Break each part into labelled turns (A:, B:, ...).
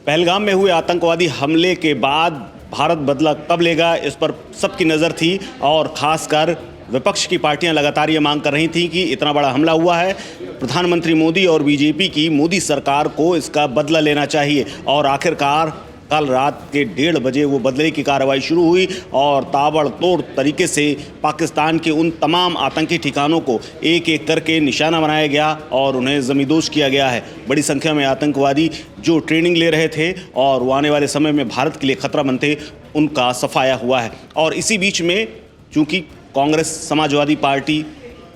A: पहलगाम में हुए आतंकवादी हमले के बाद भारत बदला कब लेगा, इस पर सबकी नज़र थी और ख़ासकर विपक्ष की पार्टियां लगातार ये मांग कर रही थीं कि इतना बड़ा हमला हुआ है, प्रधानमंत्री मोदी और बीजेपी की मोदी सरकार को इसका बदला लेना चाहिए। और आखिरकार कल रात के 1:30 बजे वो बदले की कार्रवाई शुरू हुई और ताबड़तोड़ तरीके से पाकिस्तान के उन तमाम आतंकी ठिकानों को एक एक करके निशाना बनाया गया और उन्हें ज़मींदोज़ किया गया है। बड़ी संख्या में आतंकवादी जो ट्रेनिंग ले रहे थे और वो आने वाले समय में भारत के लिए खतरा बनते, उनका सफाया हुआ है। और इसी बीच में चूँकि कांग्रेस, समाजवादी पार्टी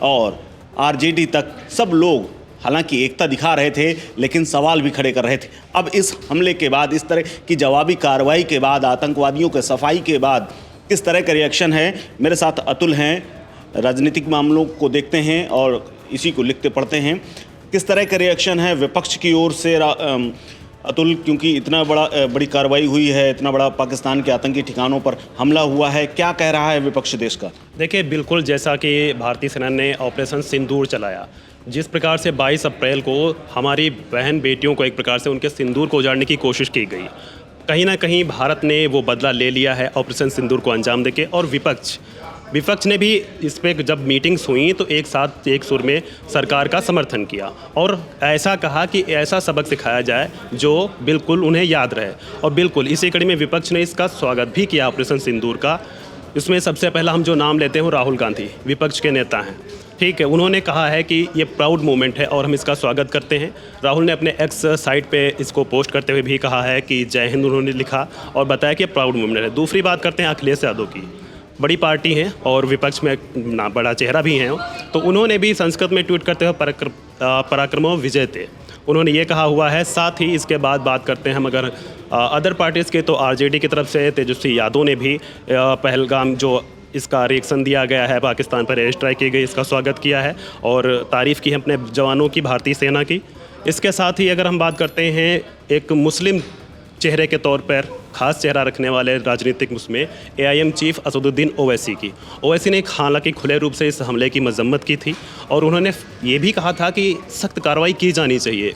A: और आरजेडी तक सब लोग हालांकि एकता दिखा रहे थे, लेकिन सवाल भी खड़े कर रहे थे। अब इस हमले के बाद, इस तरह की जवाबी कार्रवाई के बाद, आतंकवादियों के सफाई के बाद किस तरह का रिएक्शन है। मेरे साथ अतुल हैं, राजनीतिक मामलों को देखते हैं और इसी को लिखते पढ़ते हैं। किस तरह का रिएक्शन है विपक्ष की ओर से अतुल, क्योंकि इतना बड़ी कार्रवाई हुई है, इतना बड़ा पाकिस्तान के आतंकी ठिकानों पर हमला हुआ है, क्या कह रहा है विपक्ष देश का?
B: देखिए, बिल्कुल जैसा कि भारतीय सेना ने ऑपरेशन सिंदूर चलाया, जिस प्रकार से 22 अप्रैल को हमारी बहन बेटियों को एक प्रकार से उनके सिंदूर को उजाड़ने की कोशिश की गई, कहीं ना कहीं भारत ने वो बदला ले लिया है ऑपरेशन सिंदूर को अंजाम देके। और विपक्ष ने भी इस पर जब मीटिंग्स हुई तो एक साथ एक सुर में सरकार का समर्थन किया और ऐसा कहा कि ऐसा सबक सिखाया जाए जो बिल्कुल उन्हें याद रहे। और बिल्कुल इसी कड़ी में विपक्ष ने इसका स्वागत भी किया ऑपरेशन सिंदूर का। इसमें सबसे पहला हम जो नाम लेते हैं वो राहुल गांधी विपक्ष के नेता हैं, ठीक है। उन्होंने कहा है कि ये प्राउड मोमेंट है और हम इसका स्वागत करते हैं। राहुल ने अपने एक्स साइट पे इसको पोस्ट करते हुए भी कहा है कि जय हिंद उन्होंने लिखा और बताया कि प्राउड मोमेंट है। दूसरी बात करते हैं अखिलेश यादव की, बड़ी पार्टी है और विपक्ष में ना बड़ा चेहरा भी हैं, तो उन्होंने भी संस्कृत में ट्वीट करते हुए पराक्रमो विजयते उन्होंने ये कहा हुआ है। साथ ही इसके बाद बात करते हैं हम अगर अदर पार्टीज़ के, तो आरजेडी की तरफ से तेजस्वी यादव ने भी पहलगाम जो इसका रिएक्शन दिया गया है, पाकिस्तान पर एयर स्ट्राइक की गई, इसका स्वागत किया है और तारीफ़ की है अपने जवानों की, भारतीय सेना की। इसके साथ ही अगर हम बात करते हैं एक मुस्लिम चेहरे के तौर पर खास चेहरा रखने वाले राजनीतिक उसमें एआईएम चीफ असदुद्दीन ओवैसी की, ओवैसी ने हालांकि खुले रूप से इस हमले की मजम्मत की थी और उन्होंने ये भी कहा था कि सख्त कार्रवाई की जानी चाहिए।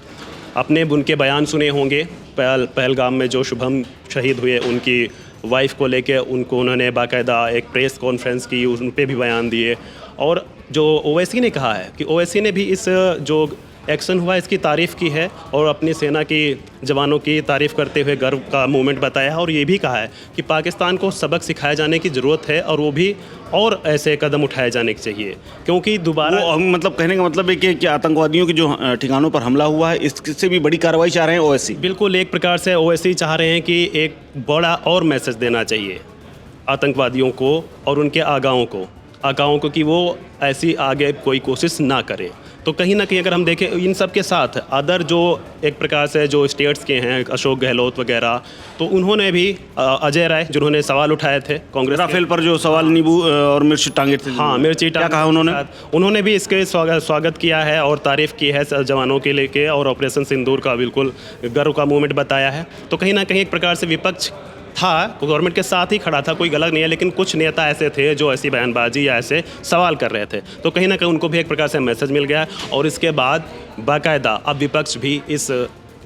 B: अपने उनके बयान सुने होंगे, पहलगाम में जो शुभम शहीद हुए उनकी वाइफ को लेके उन्होंने बाकायदा एक प्रेस कॉन्फ्रेंस की, उन पे भी बयान दिए। और जो ओवैसी ने कहा है कि ओवैसी ने भी इस जो एक्शन हुआ इसकी तारीफ़ की है और अपनी सेना की जवानों की तारीफ़ करते हुए गर्व का मोमेंट बताया है और ये भी कहा है कि पाकिस्तान को सबक सिखाए जाने की ज़रूरत है और वो भी और ऐसे कदम उठाए जाने के चाहिए, क्योंकि दोबारा
A: मतलब कहने का मतलब है कि आतंकवादियों के जो ठिकानों पर हमला हुआ है इससे भी बड़ी कार्रवाई चाह रहे हैं ओवैसी।
B: बिल्कुल, एक प्रकार से ओवैसी चाह रहे हैं कि एक बड़ा और मैसेज देना चाहिए आतंकवादियों को और उनके आगाओं को कि वो ऐसी आगे कोई कोशिश ना करें। तो कहीं ना कहीं अगर हम देखें इन सब के साथ अदर जो एक प्रकार से जो स्टेट्स के हैं, अशोक गहलोत वगैरह, तो उन्होंने भी अजय राय जिन्होंने सवाल उठाए थे कांग्रेस
A: राफेल पर जो सवाल नींबू और मिर्ची टांगे थे,
B: हाँ मिर्ची टांगे,
A: क्या कहा
B: उन्होंने भी इसके स्वागत किया है और तारीफ़ की है जवानों के लेके और ऑपरेशन सिंदूर का बिल्कुल गर्व का मूवमेंट बताया है। तो कहीं ना कहीं एक प्रकार से विपक्ष था, गवर्नमेंट के साथ ही खड़ा था, कोई गलत नहीं है, लेकिन कुछ नेता ऐसे थे जो ऐसी बयानबाजी या ऐसे सवाल कर रहे थे, तो कहीं ना कहीं उनको भी एक प्रकार से मैसेज मिल गया और इसके बाद बाकायदा अब विपक्ष भी इस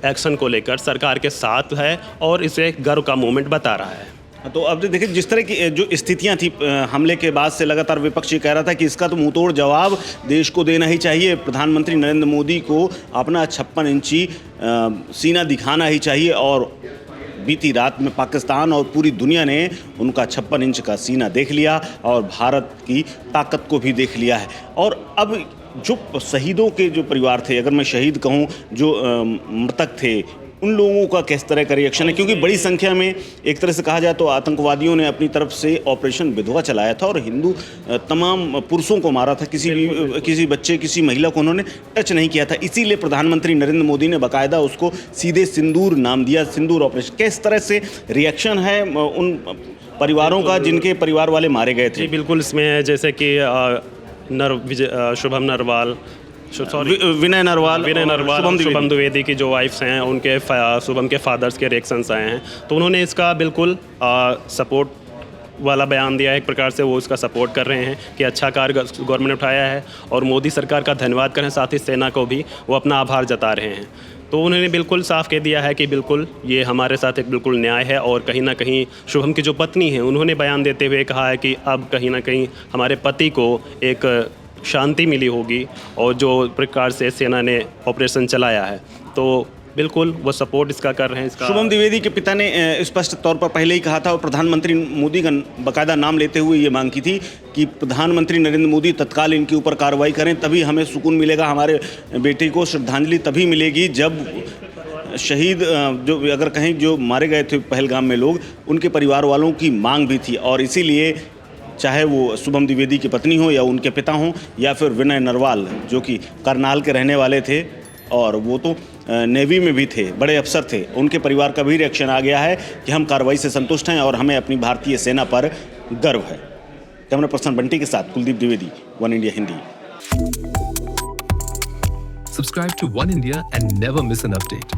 B: एक्शन को लेकर सरकार के साथ है और इसे गर्व का मोमेंट बता रहा है।
A: तो अब देखिए जिस तरह की जो स्थितियां थी हमले के बाद से, लगातार विपक्ष ये कह रहा था कि इसका तो मुंहतोड़ जवाब देश को देना ही चाहिए, प्रधानमंत्री नरेंद्र मोदी को अपना 56 इंची सीना दिखाना ही चाहिए। और बीती रात में पाकिस्तान और पूरी दुनिया ने उनका 56 इंच का सीना देख लिया और भारत की ताकत को भी देख लिया है। और अब जो शहीदों के जो परिवार थे, अगर मैं शहीद कहूँ, जो मृतक थे, उन लोगों का किस तरह का रिएक्शन है? क्योंकि बड़ी संख्या में एक तरह से कहा जाए तो आतंकवादियों ने अपनी तरफ से ऑपरेशन विधवा चलाया था और हिंदू तमाम पुरुषों को मारा था, किसी बच्चे, किसी महिला को उन्होंने टच नहीं किया था। इसीलिए प्रधानमंत्री नरेंद्र मोदी ने बाकायदा उसको सीधे सिंदूर नाम दिया, सिंदूर ऑपरेशन। किस तरह से रिएक्शन है उन परिवारों का जिनके परिवार वाले मारे गए थे?
B: बिल्कुल, इसमें जैसे कि शुभम नरवाल,
A: विनय नरवाल,
B: शुभम द्विवेदी की जो वाइफ्स हैं, उनके शुभम के फादर्स के रिएक्शंस आए हैं, तो उन्होंने इसका बिल्कुल सपोर्ट वाला बयान दिया है। एक प्रकार से वो इसका सपोर्ट कर रहे हैं कि अच्छा कार्य गवर्नमेंट ने उठाया है और मोदी सरकार का धन्यवाद करें, साथ ही सेना को भी वो अपना आभार जता रहे हैं। तो उन्होंने बिल्कुल साफ कह दिया है कि बिल्कुल ये हमारे साथ एक बिल्कुल न्याय है। और कहीं ना कहीं शुभम की जो पत्नी है उन्होंने बयान देते हुए कहा है कि अब कहीं ना कहीं हमारे पति को एक शांति मिली होगी और जो प्रकार से सेना ने ऑपरेशन चलाया है, तो बिल्कुल वो सपोर्ट इसका कर रहे हैं। इसका
A: शुभम द्विवेदी के पिता ने स्पष्ट तौर पर पहले ही कहा था और प्रधानमंत्री मोदी का बाकायदा नाम लेते हुए ये मांग की थी कि प्रधानमंत्री नरेंद्र मोदी तत्काल इनके ऊपर कार्रवाई करें, तभी हमें सुकून मिलेगा, हमारे बेटे को श्रद्धांजलि तभी मिलेगी जब शहीद जो अगर कहीं जो मारे गए थे पहलगाम में लोग, उनके परिवार वालों की मांग भी थी। और इसीलिए चाहे वो शुभम द्विवेदी की पत्नी हो या उनके पिता हों या फिर विनय नरवाल जो कि करनाल के रहने वाले थे और वो तो नेवी में भी थे, बड़े अफसर थे, उनके परिवार का भी रिएक्शन आ गया है कि हम कार्रवाई से संतुष्ट हैं और हमें अपनी भारतीय सेना पर गर्व है। कैमरा पर्सन बंटी के साथ Kuldeep Dwivedi, one India Hindi.
C: Subscribe to One India and never miss an update.